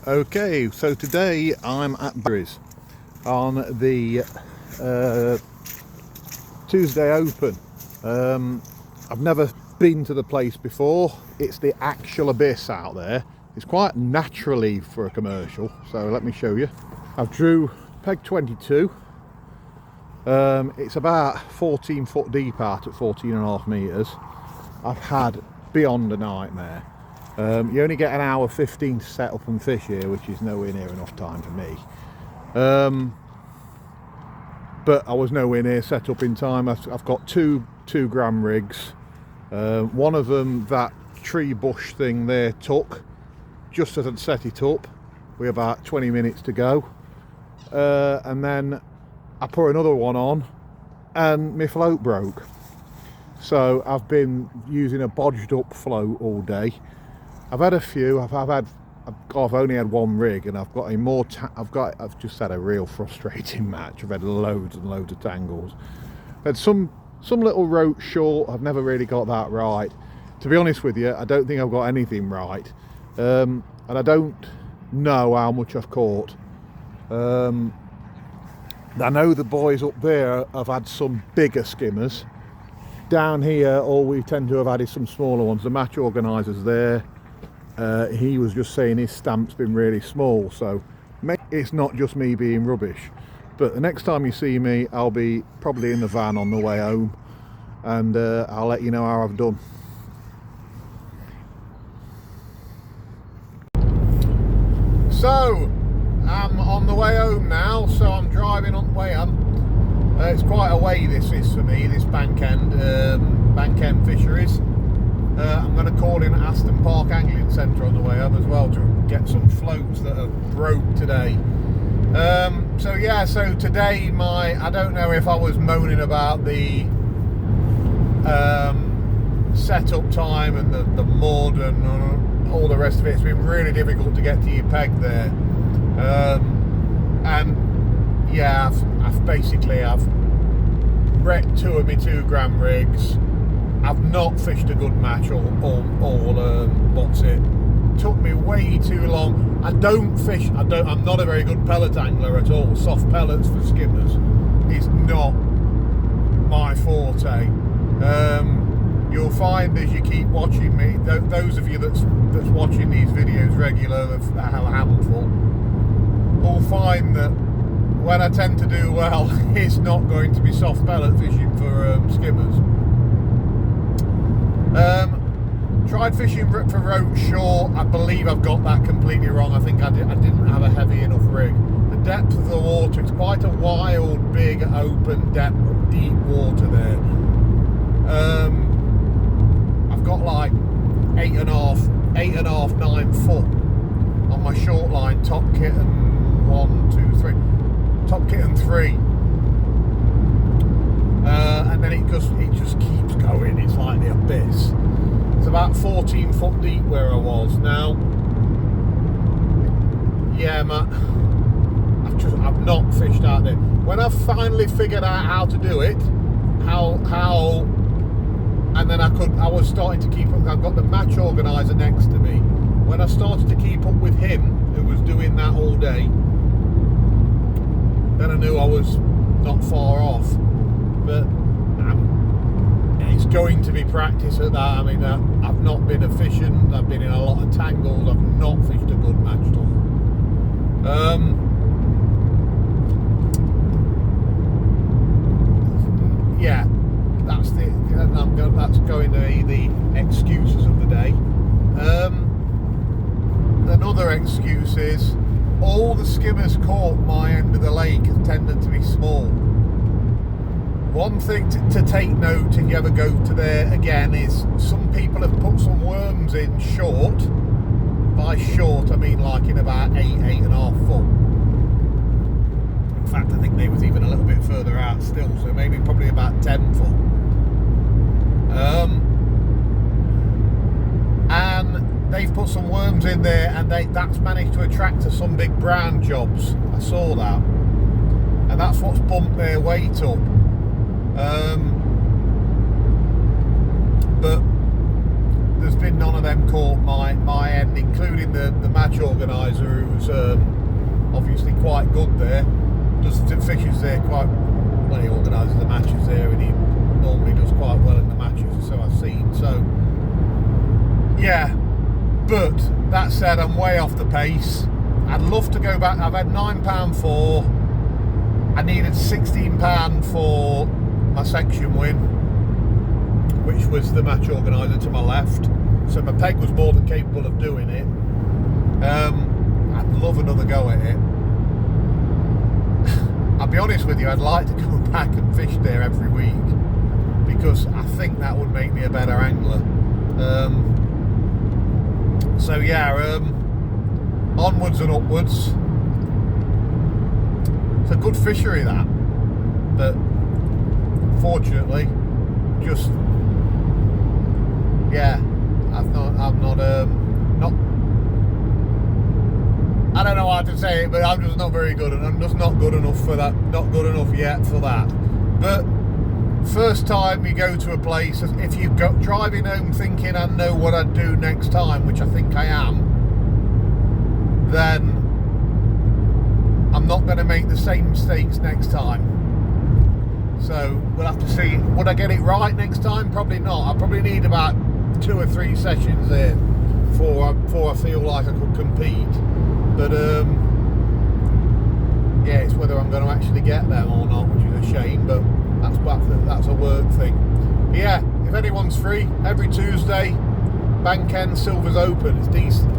Okay, so today I'm at Fisheries on the Tuesday Open. I've never been to the place before. It's the actual abyss out there. It's quite naturally for a commercial, so let me show you. I've drew peg 22. It's about 14 foot deep out at 14.5 metres. I've had beyond a nightmare. You only get an hour 15 to set up and fish here, which is nowhere near enough time for me. But I was nowhere near set up in time. I've got two 2 gram rigs. One of them, that tree bush thing there, took just as I'd set it up with about 20 minutes to go. And then I put another one on and my float broke. So I've been using a bodged up float all day. I've had a few. I've only had one rig, and I've got a more. I've just had a real frustrating match. I've had loads and loads of tangles. I've had some little roach short. I've never really got that right. To be honest with you, I don't think I've got anything right, and I don't know how much I've caught. I know the boys up there have had some bigger skimmers. Down here, all we tend to have had is some smaller ones. The match organiser's there. He was just saying his stamp's been really small, so it's not just me being rubbish. But the next time you see me, I'll be probably in the van on the way home, and I'll let you know how I've done. So I'm on the way home now, so I'm driving on the way home. It's quite a way this is for me, this Bankend fisheries. I'm going to call in Aston Park Angling Centre on the way home as well to get some floats that are broke today. So today I don't know if I was moaning about the setup time and the mud and all the rest of it. It's been really difficult to get to your peg there. And yeah, I've wrecked 2 of my 2 gram rigs. I've not fished a good match all what's it. Took me way too long. I'm not a very good pellet angler at all. Soft pellets for skimmers is not my forte. You'll find as you keep watching me, those of you that's watching these videos regular, how handful, will find that when I tend to do well, it's not going to be soft pellet fishing for skimmers. Tried fishing for roach short. I believe I've got that completely wrong. I think I didn't have a heavy enough rig. The depth of the water, it's quite a wild, big, open, deep water there. I've got like 8.5, 9 foot on my short line, top kitten 1, 2, 3, top kitten 3. And then it just keeps going. It's like the abyss. It's about 14 foot deep where I was now. Yeah, Matt, I've not fished out there. When I've finally figured out how to do it, and then I was starting to keep up. I've got the match organiser next to me. When I started to keep up with him, who was doing that all day, then I knew I was not far off. But it's going to be practice at that. I mean, I've not been efficient. I've been in a lot of tangles. I've not fished a good match tool. Yeah, that's going to be the excuses of the day. Another excuse is all the skimmers caught my end of the lake have tended to be small. One thing to take note if you ever go to there again is some people have put some worms in short. By short, I mean like in about 8.5 foot. In fact, I think they was even a little bit further out still, so maybe probably about 10 foot. And they've put some worms in there, and that's managed to attract to some big brown jobs. I saw that, and that's what's bumped their weight up. But there's been none of them caught my end, including the match organiser who's obviously quite good there, does the fishes there quite well. He organises the matches there, and he normally does quite well in the matches, so I've seen. So yeah, but that said, I'm way off the pace. I'd love to go back. I've had £9 I needed £16 for my section win, which was the match organiser to my left. So my peg was more than capable of doing it. I'd love another go at it. I'll be honest with you, I'd like to go back and fish there every week, because I think that would make me a better angler. So yeah, onwards and upwards. It's a good fishery, that, but fortunately, just yeah, I'm not I don't know how to say it, but I'm just not very good, and I'm just not good enough for that. Not good enough yet for that. But first time you go to a place, if you go driving home thinking I know what I'd do next time, which I think I am, then I'm not going to make the same mistakes next time. So we'll have to see. Would I get it right next time? Probably not. I probably need about 2 or 3 sessions there before I feel like I could compete. But yeah, it's whether I'm going to actually get them or not, which is a shame. But that's a work thing. But yeah, if anyone's free, every Tuesday, Bankend Silver's open. It's decent.